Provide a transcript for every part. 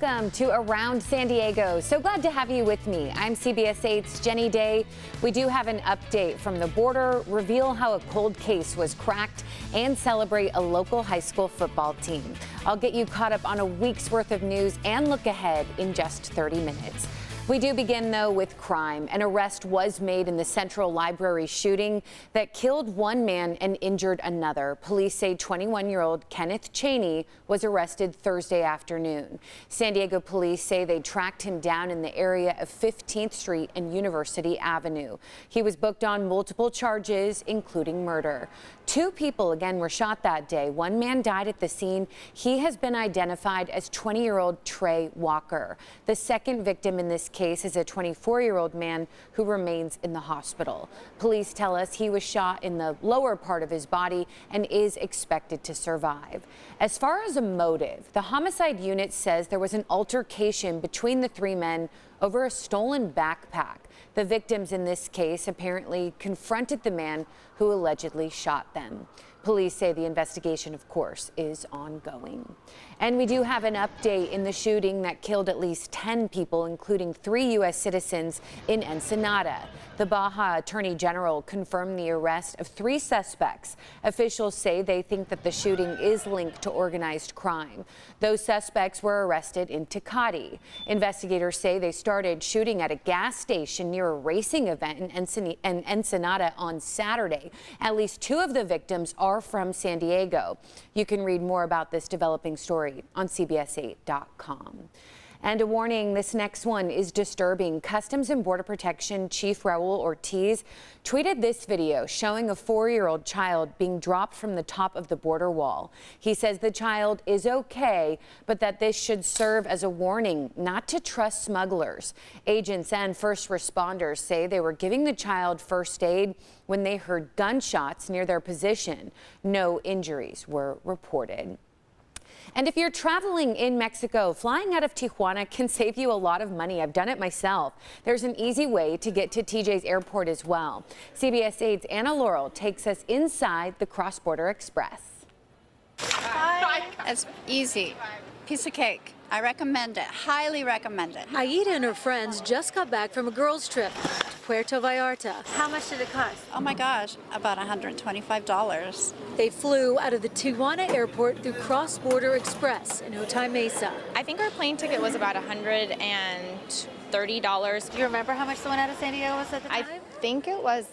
Welcome to Around San Diego. So glad to have you with me. I'm CBS 8's Jenny Day. We do have an update from the border, reveal how a cold case was cracked, and celebrate a local high school football team. I'll get you caught up on a week's worth of news and look ahead in just 30 minutes. We do begin, though, with crime. An arrest was made in the Central Library shooting that killed one man and injured another. Police say 21-year-old Kenneth Cheney was arrested Thursday afternoon. San Diego police say they tracked him down in the area of 15th Street and University Avenue. He was booked on multiple charges, including murder. Two people again were shot that day. One man died at the scene. He has been identified as 20-year-old Trey Walker. The second victim in this case is a 24-year-old man who remains in the hospital. Police tell us he was shot in the lower part of his body and is expected to survive. As far as a motive, the homicide unit says there was an altercation between the three men over a stolen backpack. The victims in this case apparently confronted the man who allegedly shot them. Police say the investigation, of course, is ongoing. And we do have an update in the shooting that killed at least 10 people, including 3 U.S. citizens in Ensenada. The Baja Attorney General confirmed the arrest of 3 suspects. Officials say they think that the shooting is linked to organized crime. Those suspects were arrested in Tecate. Investigators say they started shooting at a gas station near a racing event in Ensenada on Saturday. At least 2 of the victims are from San Diego. You can read more about this developing story on CBS8.com. And a warning, this next one is disturbing. Customs and Border Protection Chief Raul Ortiz tweeted this video showing a 4-year-old child being dropped from the top of the border wall. He says the child is okay, but that this should serve as a warning not to trust smugglers. Agents and first responders say they were giving the child first aid when they heard gunshots near their position. No injuries were reported. And if you're traveling in Mexico, flying out of Tijuana can save you a lot of money. I've done it myself. There's an easy way to get to TJ's airport as well. CBS 8's Anna Laurel takes us inside the Cross-Border Express. Hi. It's easy. Piece of cake. I recommend it. Highly recommend it. Aida and her friends just got back from a girls' trip to Puerto Vallarta. How much did it cost? Oh my gosh, about $125. They flew out of the Tijuana airport through Cross-Border Express in Otay Mesa. I think our plane ticket was about $130. Do you remember how much the one out of San Diego was at the time? I think it was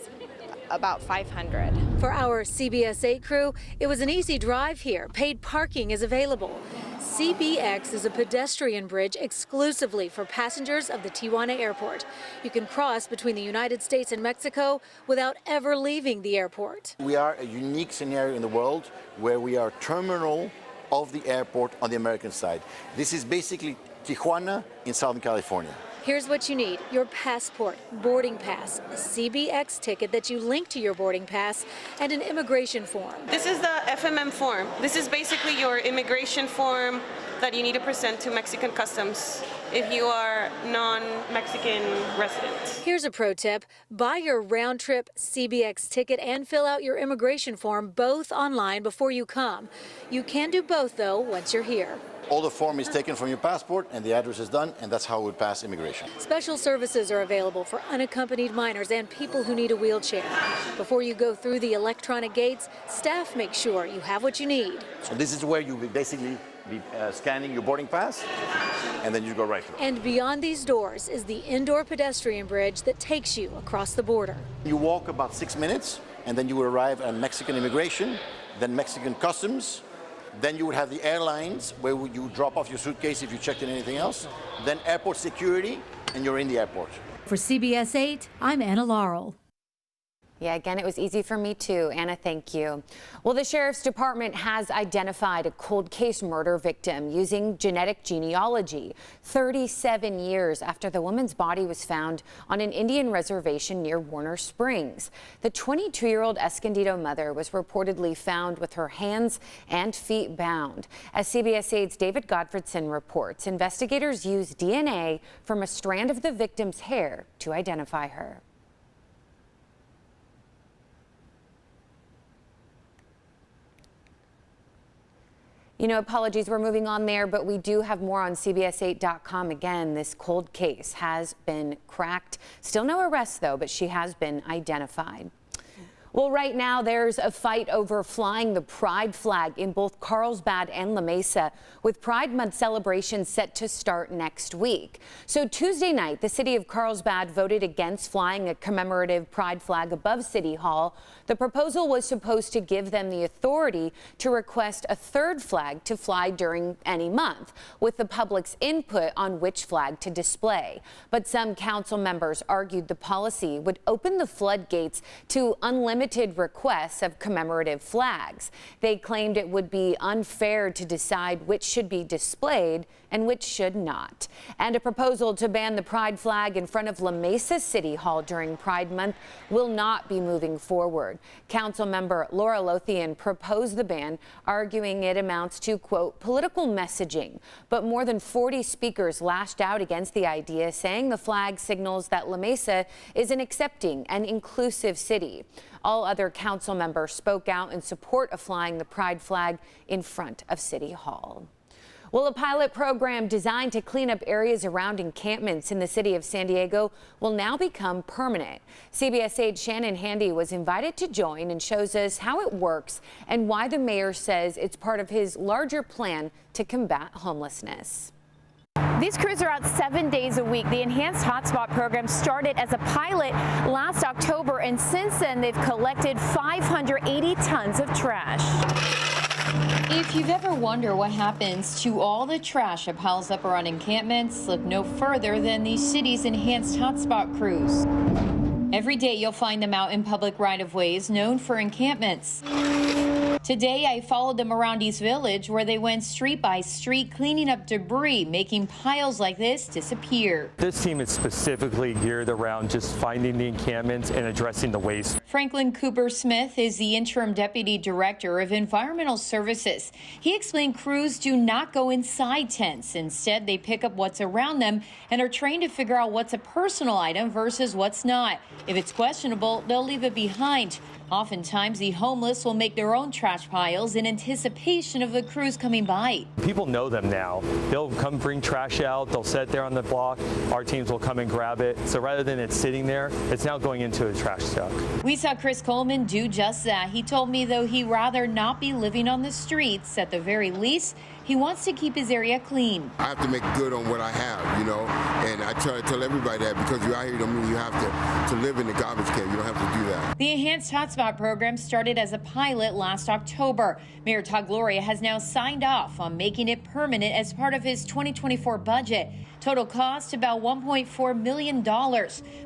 about $500. For our CBS 8 crew, it was an easy drive here. Paid parking is available. CBX is a pedestrian bridge exclusively for passengers of the Tijuana airport. You can cross between the United States and Mexico without ever leaving the airport. We are a unique scenario in the world where we are terminal of the airport on the American side. This is basically Tijuana in Southern California. Here's what you need: your passport, boarding pass, a CBX ticket that you link to your boarding pass, and an immigration form. This is the FMM form. This is basically your immigration form that you need to present to Mexican customs if you are non-Mexican resident. Here's a pro tip: buy your round-trip CBX ticket and fill out your immigration form both online before you come. You can do both, though, once you're here. All the form is taken from your passport and the address is done, and that's how it would pass immigration. Special services are available for unaccompanied minors and people who need a wheelchair. Before you go through the electronic gates, staff make sure you have what you need. So this is where you will basically be scanning your boarding pass, and then you go right through. And beyond these doors is the indoor pedestrian bridge that takes you across the border. You walk about 6 minutes, and then you will arrive at Mexican immigration, then Mexican customs. Then you would have the airlines where you drop off your suitcase if you checked in anything else. Then airport security, and you're in the airport. For CBS 8, I'm Anna Laurel. Yeah, again, it was easy for me too. Anna, thank you. Well, the Sheriff's Department has identified a cold case murder victim using genetic genealogy 37 years after the woman's body was found on an Indian reservation near Warner Springs. The 22-year-old Escondido mother was reportedly found with her hands and feet bound. As CBS 8's David Godfredson reports, investigators used DNA from a strand of the victim's hair to identify her. You know, apologies, we're moving on there, but we do have more on CBS8.com. Again, this cold case has been cracked. Still no arrests, though, but she has been identified. Well, right now there's a fight over flying the pride flag in both Carlsbad and La Mesa, with Pride Month celebrations set to start next week. So Tuesday night, the city of Carlsbad voted against flying a commemorative pride flag above City Hall. The proposal was supposed to give them the authority to request a third flag to fly during any month, with the public's input on which flag to display. But some council members argued the policy would open the floodgates to unlimited requests of commemorative flags. They claimed it would be unfair to decide which should be displayed and which should not. And a proposal to ban the pride flag in front of La Mesa City Hall during Pride Month will not be moving forward. Council member Laura Lothian proposed the ban, arguing it amounts to, quote, political messaging. But more than 40 speakers lashed out against the idea, saying the flag signals that La Mesa is an accepting and inclusive city. All other council members spoke out in support of flying the pride flag in front of City Hall. Well, a pilot program designed to clean up areas around encampments in the city of San Diego will now become permanent. CBS 8's Shannon Handy was invited to join and shows us how it works and why the mayor says it's part of his larger plan to combat homelessness. These crews are out 7 days a week. The Enhanced Hotspot program started as a pilot last October, and since then they've collected 580 tons of trash. If you've ever wondered what happens to all the trash that piles up around encampments, look no further than the city's Enhanced Hotspot crews. Every day you'll find them out in public right-of-ways known for encampments. Today, I followed them around East Village, where they went street by street cleaning up debris, making piles like this disappear. This team is specifically geared around just finding the encampments and addressing the waste. Franklin Cooper Smith is the interim deputy director of environmental services. He explained crews do not go inside tents. Instead, they pick up what's around them and are trained to figure out what's a personal item versus what's not. If it's questionable, they'll leave it behind. Oftentimes, the homeless will make their own trash piles in anticipation of the crews coming by. People know them now. They'll come bring trash out. They'll set it there on the block. Our teams will come and grab it. So rather than it sitting there, it's now going into a trash truck. We saw Chris Coleman do just that. He told me, though, he'd rather not be living on the streets. At the very least, he wants to keep his area clean. I have to make good on what I have, you know, and I try to tell everybody that because you're out here don't mean you have to live in the garbage can. You don't have to do that. The Enhanced Hotspot program started as a pilot last October. Mayor Todd Gloria has now signed off on making it permanent as part of his 2024 budget. Total cost about $1.4 million,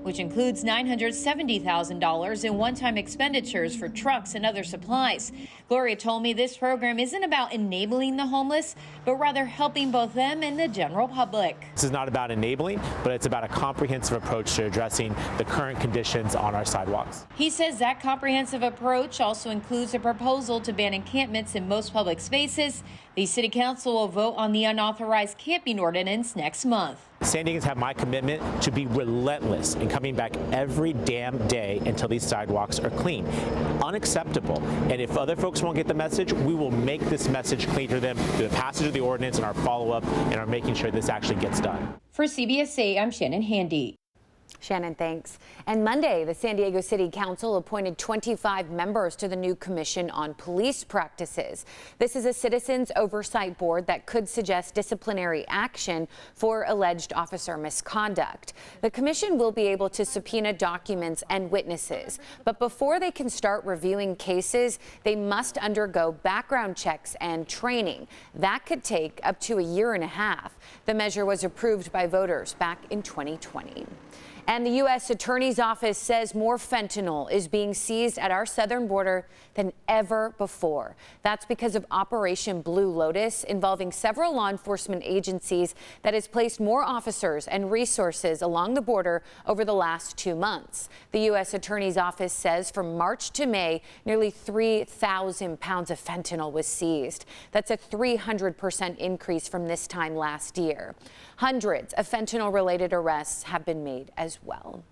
which includes $970,000 in one-time expenditures for trucks and other supplies. Gloria told me this program isn't about enabling the homeless, but rather helping both them and the general public. This is not about enabling, but it's about a comprehensive approach to addressing the current conditions on our sidewalks. He says that comprehensive approach also includes a proposal to ban encampments in most public spaces. The City Council will vote on the unauthorized camping ordinance next month. San Diegans have my commitment to be relentless in coming back every damn day until these sidewalks are clean. Unacceptable. And if other folks won't get the message, we will make this message clear to them through the passage of the ordinance and our follow-up and our making sure this actually gets done. For CBS 8, I'm Shannon Handy. Shannon, thanks. And Monday, the San Diego City Council appointed 25 members to the new Commission on Police Practices. This is a citizens oversight board that could suggest disciplinary action for alleged officer misconduct. The commission will be able to subpoena documents and witnesses, but before they can start reviewing cases, they must undergo background checks and training. That could take up to a year and a half. The measure was approved by voters back in 2020. And the U.S. Attorney's Office says more fentanyl is being seized at our southern border than ever before. That's because of Operation Blue Lotus, involving several law enforcement agencies, that has placed more officers and resources along the border over the last 2 months. The U.S. Attorney's Office says from March to May, nearly 3,000 pounds of fentanyl was seized. That's a 300% increase from this time last year. Hundreds of fentanyl-related arrests have been made as well.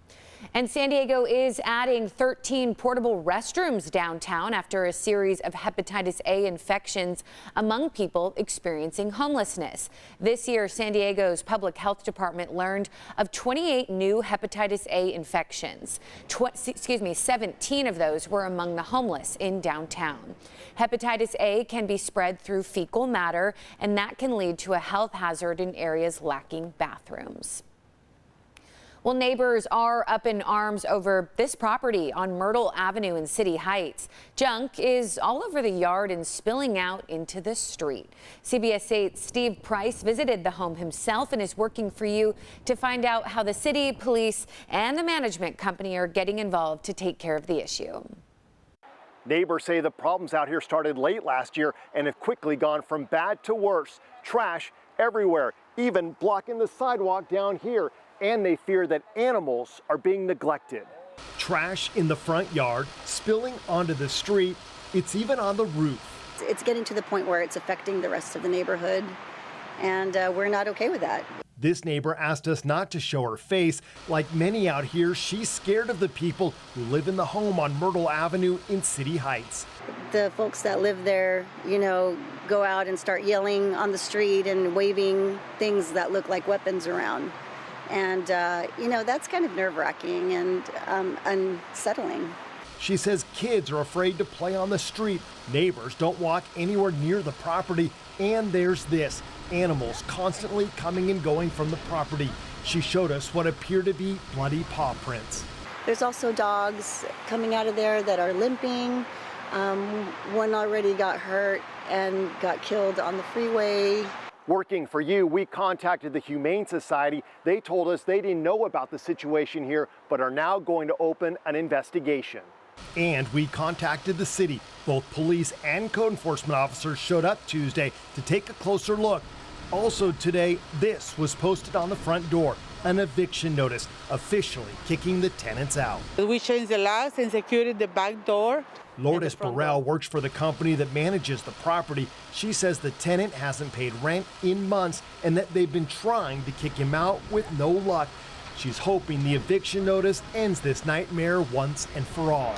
And San Diego is adding 13 portable restrooms downtown after a series of hepatitis A infections among people experiencing homelessness. This year, San Diego's public health department learned of 28 new hepatitis A infections. 17 of those were among the homeless in downtown. Hepatitis A can be spread through fecal matter, and that can lead to a health hazard in areas lacking bathrooms. Well, neighbors are up in arms over this property on Myrtle Avenue in City Heights. Junk is all over the yard and spilling out into the street. CBS 8's Steve Price visited the home himself and is working for you to find out how the city, police, and the management company are getting involved to take care of the issue. Neighbors say the problems out here started late last year and have quickly gone from bad to worse. Trash everywhere, even blocking the sidewalk down here. And they fear that animals are being neglected. Trash in the front yard, spilling onto the street. It's even on the roof. It's getting to the point where it's affecting the rest of the neighborhood, and we're not okay with that. This neighbor asked us not to show her face. Like many out here, she's scared of the people who live in the home on Myrtle Avenue in City Heights. The folks that live there, go out and start yelling on the street and waving things that look like weapons around. And, that's kind of nerve-wracking and unsettling. She says kids are afraid to play on the street. Neighbors don't walk anywhere near the property. And there's this, animals constantly coming and going from the property. She showed us what appear to be bloody paw prints. There's also dogs coming out of there that are limping. One already got hurt and got killed on the freeway. Working for you, we contacted the Humane Society. They told us they didn't know about the situation here, but are now going to open an investigation. And we contacted the city. Both police and code enforcement officers showed up Tuesday to take a closer look. Also today, this was posted on the front door, an eviction notice officially kicking the tenants out. We changed the locks and secured the back door. Lourdes Burrell works for the company that manages the property. She says the tenant hasn't paid rent in months and that they've been trying to kick him out with no luck. She's hoping the eviction notice ends this nightmare once and for all.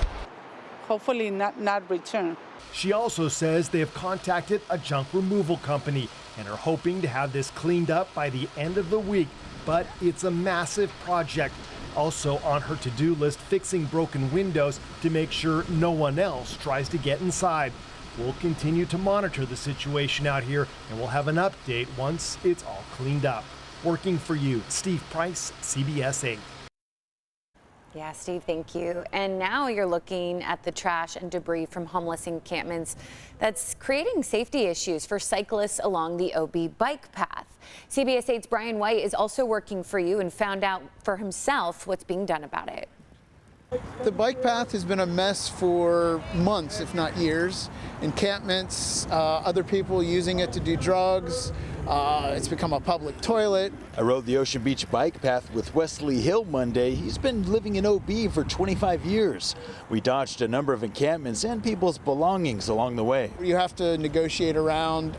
Hopefully not return. She also says they have contacted a junk removal company and are hoping to have this cleaned up by the end of the week. But it's a massive project. Also on her to-do list, fixing broken windows to make sure no one else tries to get inside. We'll continue to monitor the situation out here, and we'll have an update once it's all cleaned up. Working for you, Steve Price, CBS 8. Yeah, Steve, thank you. And now you're looking at the trash and debris from homeless encampments that's creating safety issues for cyclists along the OB bike path. CBS 8's Brian White is also working for you and found out for himself what's being done about it. The bike path has been a mess for months, if not years. Encampments, other people using it to do drugs. It's become a public toilet. I rode the Ocean Beach bike path with Wesley Hill Monday. He's been living in OB for 25 years. We dodged a number of encampments and people's belongings along the way. You have to negotiate around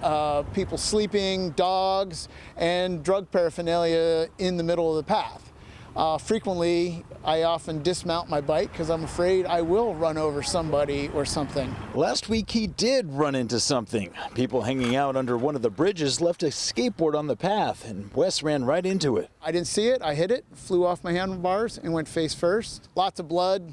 people sleeping, dogs, and drug paraphernalia in the middle of the path. Frequently, I often dismount my bike because I'm afraid I will run over somebody or something. Last week, he did run into something. People hanging out under one of the bridges left a skateboard on the path, and Wes ran right into it. I didn't see it. I hit it, flew off my handlebars, and went face first. Lots of blood.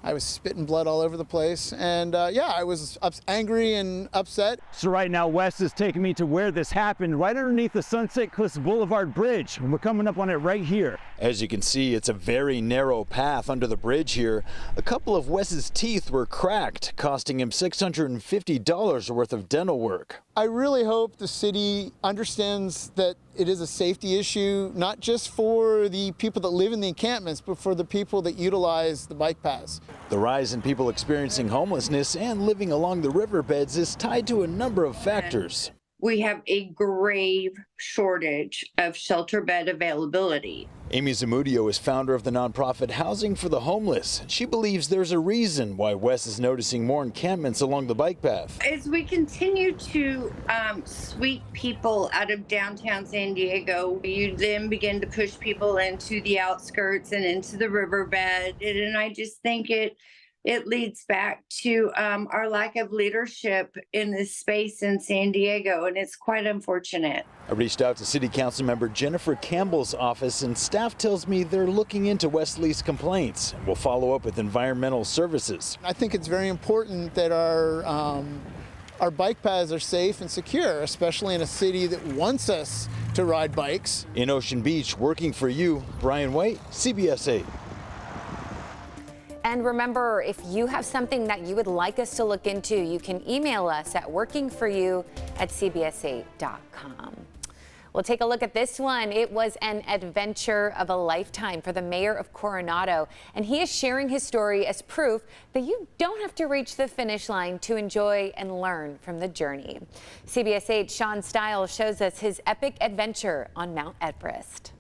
I was spitting blood all over the place, and I was angry and upset. So right now, Wes is taking me to where this happened, right underneath the Sunset Cliffs Boulevard Bridge, and we're coming up on it right here. As you can see, it's a very narrow path under the bridge here. A couple of Wes's teeth were cracked, costing him $650 worth of dental work. I really hope the city understands that it is a safety issue, not just for the people that live in the encampments, but for the people that utilize the bike paths. The rise in people experiencing homelessness and living along the riverbeds is tied to a number of factors. We have a grave shortage of shelter bed availability. Amy Zamudio is founder of the nonprofit Housing for the Homeless. She believes there's a reason why Wes is noticing more encampments along the bike path. As we continue to sweep people out of downtown San Diego, you then begin to push people into the outskirts and into the riverbed. And I just think it leads back to our lack of leadership in this space in San Diego, and it's quite unfortunate. I reached out to City Council member Jennifer Campbell's office, and staff tells me they're looking into Wesley's complaints and will follow up with environmental services. I think it's very important that our bike paths are safe and secure, especially in a city that wants us to ride bikes. In Ocean Beach, working for you, Brian White, CBS 8. And remember, if you have something that you would like us to look into, you can email us at workingforyou@cbs8.com. We'll take a look at this one. It was an adventure of a lifetime for the mayor of Coronado, and he is sharing his story as proof that you don't have to reach the finish line to enjoy and learn from the journey. CBS 8's Sean Stiles shows us his epic adventure on Mount Everest.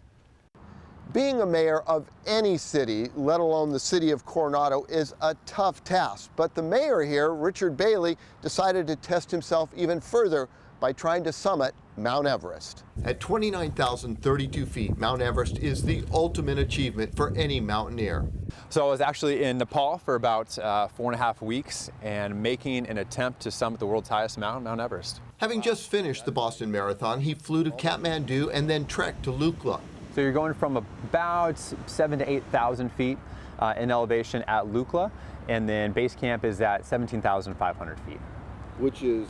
Being a mayor of any city, let alone the city of Coronado, is a tough task. But the mayor here, Richard Bailey, decided to test himself even further by trying to summit Mount Everest. At 29,032 feet, Mount Everest is the ultimate achievement for any mountaineer. So I was actually in Nepal for about 4.5 weeks and making an attempt to summit the world's highest mountain, Mount Everest. Having just finished the Boston Marathon, he flew to Kathmandu and then trekked to Lukla. So you're going from about 7,000 to 8,000 feet in elevation at Lukla, and then base camp is at 17,500 feet. Which is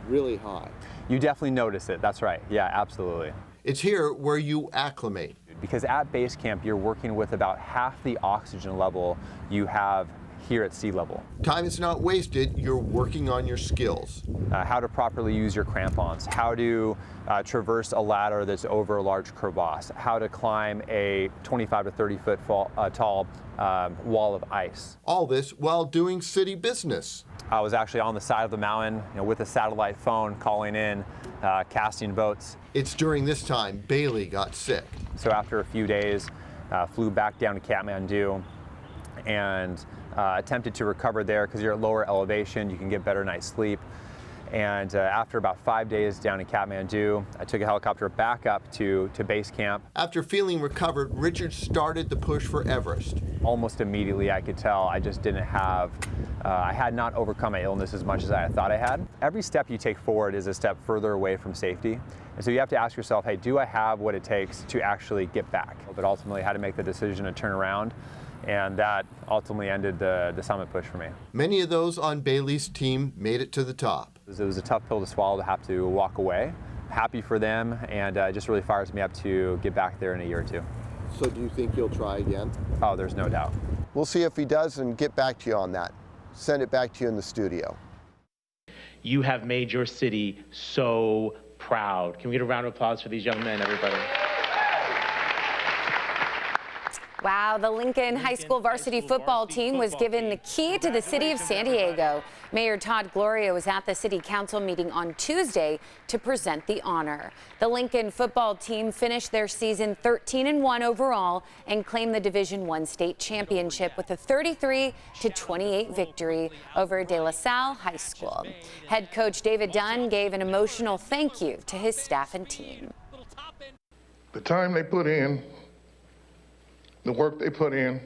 really high. You definitely notice it, that's right. Yeah, absolutely. It's here where you acclimate. Because at base camp, you're working with about half the oxygen level you have here at sea level. Time is not wasted, you're working on your skills. How to properly use your crampons, how to traverse a ladder that's over a large crevasse, how to climb a 25 to 30 foot tall wall of ice. All this while doing city business. I was actually on the side of the mountain, with a satellite phone calling in, casting votes. It's during this time Bailey got sick. So after a few days, flew back down to Kathmandu and attempted to recover there because you're at lower elevation, you can get better night's sleep. And after about 5 days down in Kathmandu, I took a helicopter back up to base camp. After feeling recovered, Richard started the push for Everest. Almost immediately I could tell I just didn't have, I had not overcome my illness as much as I thought I had. Every step you take forward is a step further away from safety. And so you have to ask yourself, hey, do I have what it takes to actually get back? But ultimately I had to make the decision to turn around. And that ultimately ended the summit push for me. Many of those on Bailey's team made it to the top. It was a tough pill to swallow to have to walk away. Happy for them, and it just really fires me up to get back there in a year or two. So do you think he'll try again? Oh, there's no doubt. We'll see if he does and get back to you on that. Send it back to you in the studio. You have made your city so proud. Can we get a round of applause for these young men, everybody? Wow, the Lincoln High School varsity football team was given the key to the city of San Diego. Mayor Todd Gloria was at the city council meeting on Tuesday to present the honor. The Lincoln football team finished their season 13-1 overall and claimed the Division I state championship with a 33-28 victory over De La Salle High School. Head coach David Dunn gave an emotional thank you to his staff and team. The time they put in, the work they put in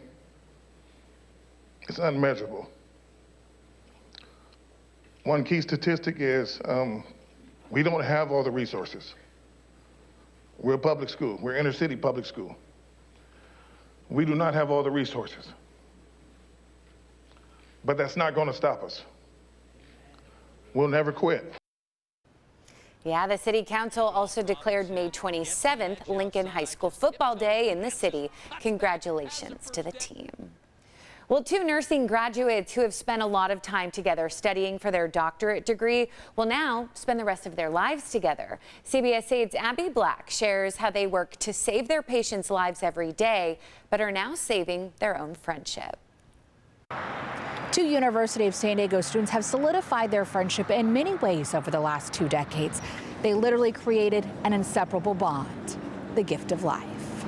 is unmeasurable. One key statistic is we don't have all the resources. We're a public school. We're inner city public school. We do not have all the resources. But that's not going to stop us. We'll never quit. Yeah, the city council also declared May 27th Lincoln High School Football Day in the city. Congratulations to the team. Well, two nursing graduates who have spent a lot of time together studying for their doctorate degree will now spend the rest of their lives together. CBS 8's Abby Black shares how they work to save their patients' lives every day, but are now saving their own friendship. Two University of San Diego students have solidified their friendship in many ways over the last 2 decades. They literally created an inseparable bond, the gift of life.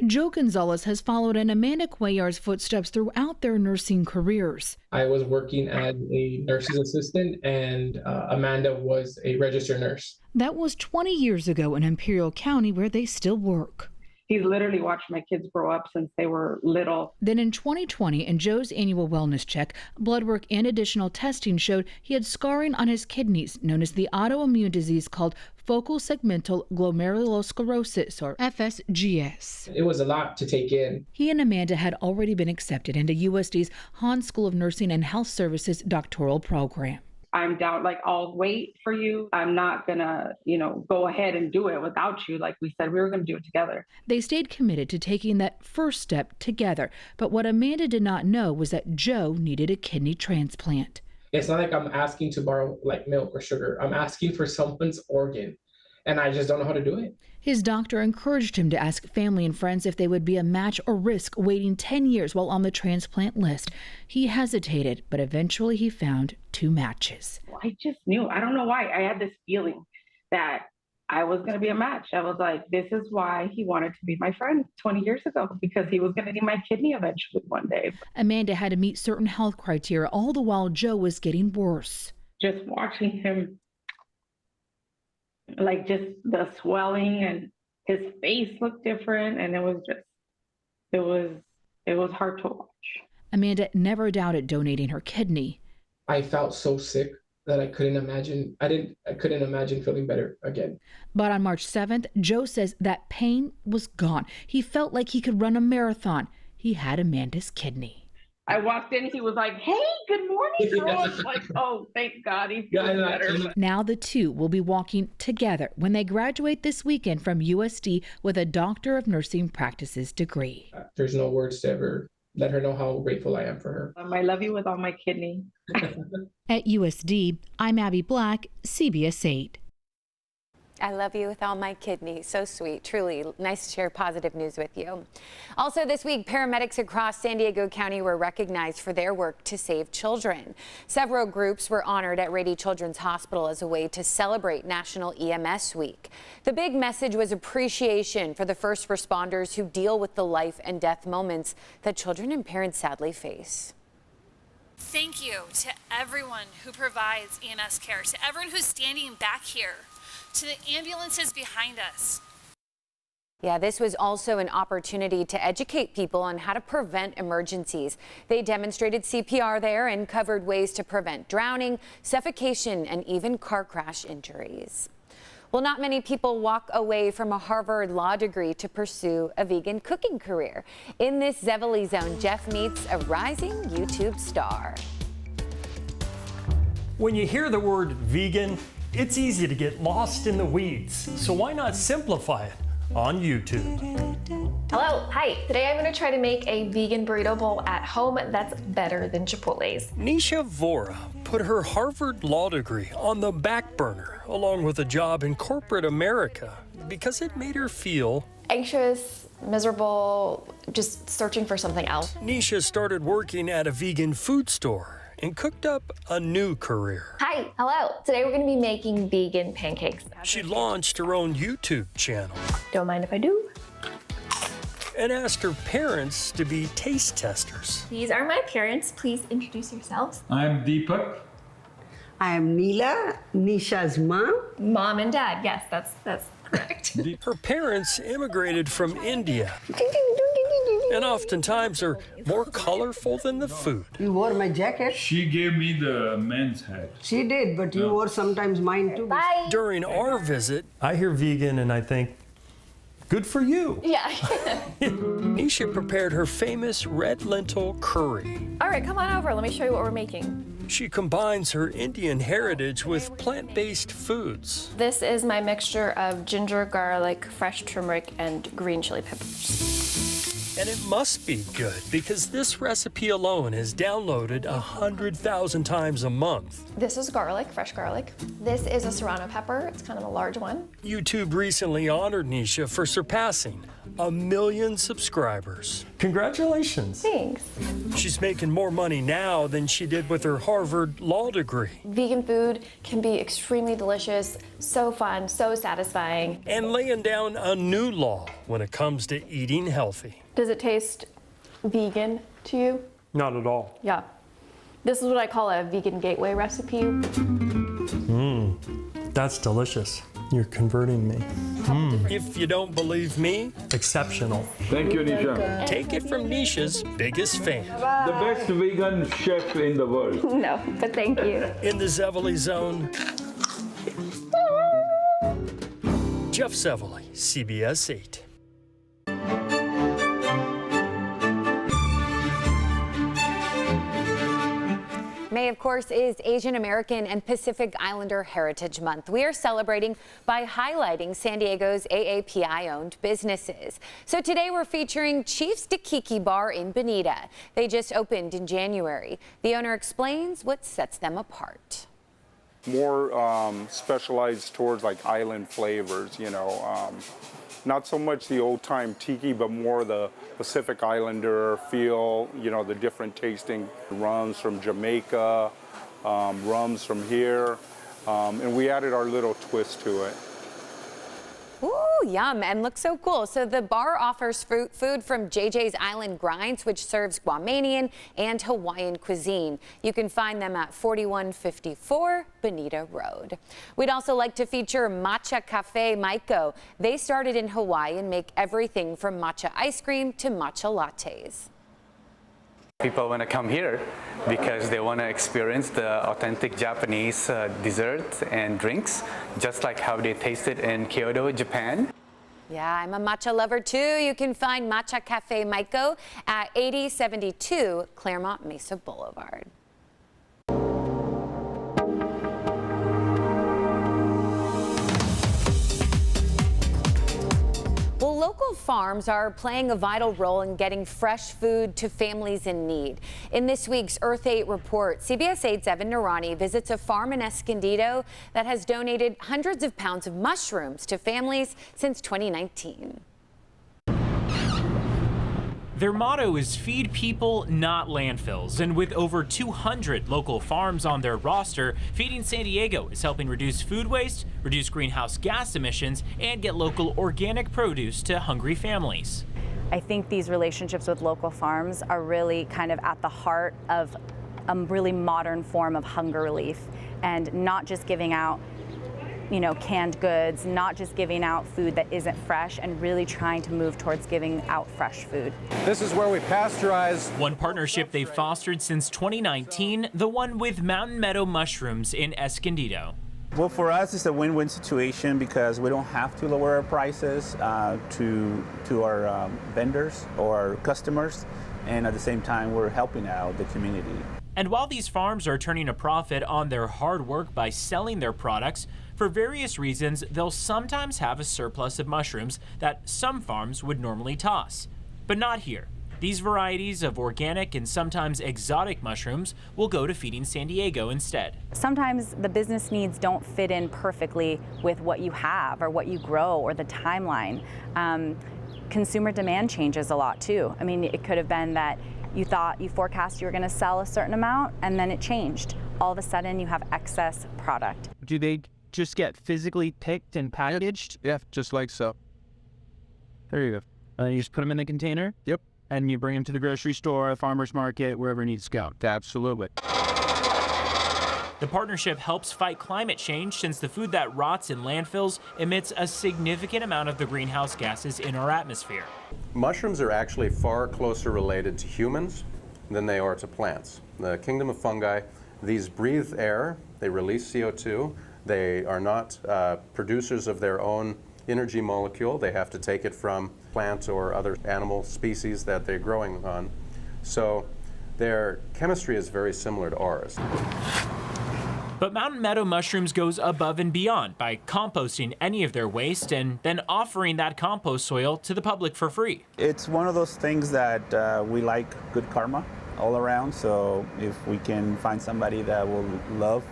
Joe Gonzalez has followed in Amanda Cuellar's footsteps throughout their nursing careers. I was working as a nurse's assistant, and Amanda was a registered nurse. That was 20 years ago in Imperial County, where they still work. He's literally watched my kids grow up since they were little. Then in 2020, in Joe's annual wellness check, blood work and additional testing showed he had scarring on his kidneys, known as the autoimmune disease called focal segmental glomerulosclerosis, or FSGS. It was a lot to take in. He and Amanda had already been accepted into USD's Hahn School of Nursing and Health Services doctoral program. I'm down, like, I'll wait for you. I'm not gonna, go ahead and do it without you. Like we said, we were gonna do it together. They stayed committed to taking that first step together. But what Amanda did not know was that Joe needed a kidney transplant. It's not like I'm asking to borrow like milk or sugar. I'm asking for someone's organ, and I just don't know how to do it. His doctor encouraged him to ask family and friends if they would be a match or risk waiting 10 years while on the transplant list. He hesitated, but eventually he found 2 matches. I just knew. I don't know why. I had this feeling that I was going to be a match. I was like, this is why he wanted to be my friend 20 years ago, because he was going to need my kidney eventually one day. Amanda had to meet certain health criteria, all the while Joe was getting worse. Just watching him, like, just the swelling, and his face looked different, and it was hard to watch. Amanda never doubted donating her kidney. I felt so sick that I couldn't imagine. I couldn't imagine feeling better again. But on March 7th, Joe says that pain was gone. He felt like he could run a marathon. He had Amanda's kidney. I walked in, he was like, hey, good morning, girl. I was like, oh, thank God, he feels better. Now the two will be walking together when they graduate this weekend from USD with a Doctor of Nursing Practices degree. There's no words to ever let her know how grateful I am for her. I love you with all my kidney. At USD, I'm Abby Black, CBS 8. I love you with all my kidney. So sweet. Truly nice to share positive news with you. Also this week, paramedics across San Diego County were recognized for their work to save children. Several groups were honored at Rady Children's Hospital as a way to celebrate National EMS Week. The big message was appreciation for the first responders who deal with the life and death moments that children and parents sadly face. Thank you to everyone who provides EMS care, to everyone who's standing back here, to the ambulances behind us. Yeah, this was also an opportunity to educate people on how to prevent emergencies. They demonstrated CPR there and covered ways to prevent drowning, suffocation, and even car crash injuries. Well, not many people walk away from a Harvard law degree to pursue a vegan cooking career. In this Zevely Zone, Jeff meets a rising YouTube star. When you hear the word vegan, it's easy to get lost in the weeds. So why not simplify it on YouTube? Hello, hi. Today I'm going to try to make a vegan burrito bowl at home that's better than Chipotle's. Nisha Vora put her Harvard law degree on the back burner along with a job in corporate America because it made her feel anxious, miserable, just searching for something else. Nisha started working at a vegan food store and cooked up a new career. Hi, hello. Today we're going to be making vegan pancakes. She launched her own YouTube channel. Don't mind if I do. And asked her parents to be taste testers. These are my parents. Please introduce yourselves. I'm Deepak. I'm Neela, Nisha's mom. Mom and dad, yes, that's correct. Her parents immigrated from India and oftentimes are more colorful than the food. You wore my jacket. She gave me the men's hat. She did, but you wore sometimes mine too. Bye. During our visit, I hear vegan and I think, good for you. Yeah. Nisha prepared her famous red lentil curry. All right, come on over. Let me show you what we're making. She combines her Indian heritage with plant-based foods. This is my mixture of ginger, garlic, fresh turmeric, and green chili peppers. And it must be good because this recipe alone is downloaded 100,000 times a month. This is garlic, fresh garlic. This is a serrano pepper. It's kind of a large one. YouTube recently honored Nisha for surpassing 1 million subscribers. Congratulations. Thanks. She's making more money now than she did with her Harvard law degree. Vegan food can be extremely delicious, so fun, so satisfying. And laying down a new law when it comes to eating healthy. Does it taste vegan to you? Not at all. Yeah. This is what I call a vegan gateway recipe. That's delicious. You're converting me. If you don't believe me, exceptional. Thank you, Nisha. Take it from Nisha's biggest fan. The best vegan chef in the world. No, but thank you. In the Zevely zone, Jeff Zevely, CBS 8. May, of course, is Asian American and Pacific Islander Heritage Month. We are celebrating by highlighting San Diego's AAPI-owned businesses. So today we're featuring Chief's Dakiki Bar in Bonita. They just opened in January. The owner explains what sets them apart. More specialized towards like island flavors, you know. Not so much the old-time tiki, but more the Pacific Islander feel, you know, the different tasting rums from Jamaica, rums from here, and we added our little twist to it. Ooh, yum, and looks so cool. So the bar offers food from JJ's Island Grinds, which serves Guamanian and Hawaiian cuisine. You can find them at 4154 Bonita Road. We'd also like to feature Matcha Cafe Maiko. They started in Hawaii and make everything from matcha ice cream to matcha lattes. People want to come here because they want to experience the authentic Japanese desserts and drinks, just like how they tasted in Kyoto, Japan. Yeah, I'm a matcha lover too. You can find Matcha Cafe Maiko at 8072 Claremont Mesa Boulevard. Well, local farms are playing a vital role in getting fresh food to families in need. In this week's Earth 8 report, CBS 8's Evan Narani visits a farm in Escondido that has donated hundreds of pounds of mushrooms to families since 2019. Their motto is feed people, not landfills. And with over 200 local farms on their roster, Feeding San Diego is helping reduce food waste, reduce greenhouse gas emissions, and get local organic produce to hungry families. I think these relationships with local farms are really kind of at the heart of a really modern form of hunger relief, and not just giving out canned goods, not just giving out food that isn't fresh, and really trying to move towards giving out fresh food. This is where we pasteurize. One partnership they fostered since 2019, the one with Mountain Meadow Mushrooms in Escondido. Well, for us, it's a win-win situation because we don't have to lower our prices to our vendors or our customers, and at the same time, we're helping out the community. And while these farms are turning a profit on their hard work by selling their products, for various reasons, they'll sometimes have a surplus of mushrooms that some farms would normally toss. But not here. These varieties of organic and sometimes exotic mushrooms will go to Feeding San Diego instead. Sometimes the business needs don't fit in perfectly with what you have or what you grow or the timeline. Consumer demand changes a lot too. I mean, it could have been that you forecast you were going to sell a certain amount and then it changed. All of a sudden you have excess product. Do they just get physically picked and packaged? Yeah, just like so. There you go. And then you just put them in the container? Yep. And you bring them to the grocery store, farmer's market, wherever it needs to go. Absolutely. The partnership helps fight climate change since the food that rots in landfills emits a significant amount of the greenhouse gases in our atmosphere. Mushrooms are actually far closer related to humans than they are to plants. The kingdom of fungi, these breathe air, they release CO2. They are not producers of their own energy molecule. They have to take it from plants or other animal species that they're growing on. So their chemistry is very similar to ours. But Mountain Meadow Mushrooms goes above and beyond by composting any of their waste and then offering that compost soil to the public for free. It's one of those things that we like good karma all around. So if we can find somebody that will love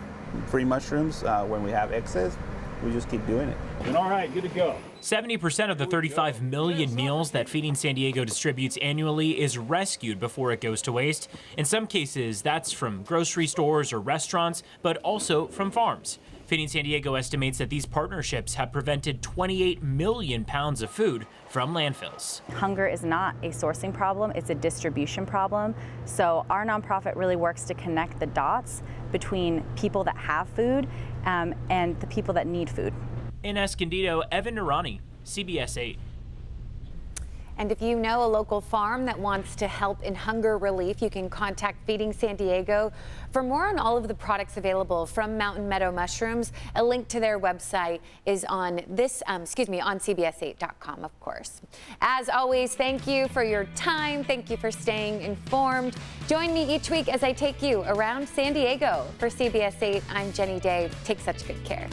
free mushrooms when we have excess, we just keep doing it. All right, good to go. 70% of the 35 million meals that Feeding San Diego distributes annually is rescued before it goes to waste. In some cases, that's from grocery stores or restaurants, but also from farms. Feeding San Diego estimates that these partnerships have prevented 28 million pounds of food from landfills. Hunger is not a sourcing problem, it's a distribution problem. So our nonprofit really works to connect the dots between people that have food and the people that need food. In Escondido, Evan Nurani, CBS 8. And if you know a local farm that wants to help in hunger relief, you can contact Feeding San Diego. For more on all of the products available from Mountain Meadow Mushrooms, a link to their website is on this, on CBS8.com, of course. As always, thank you for your time. Thank you for staying informed. Join me each week as I take you around San Diego. For CBS 8, I'm Jenny Day. Take such good care.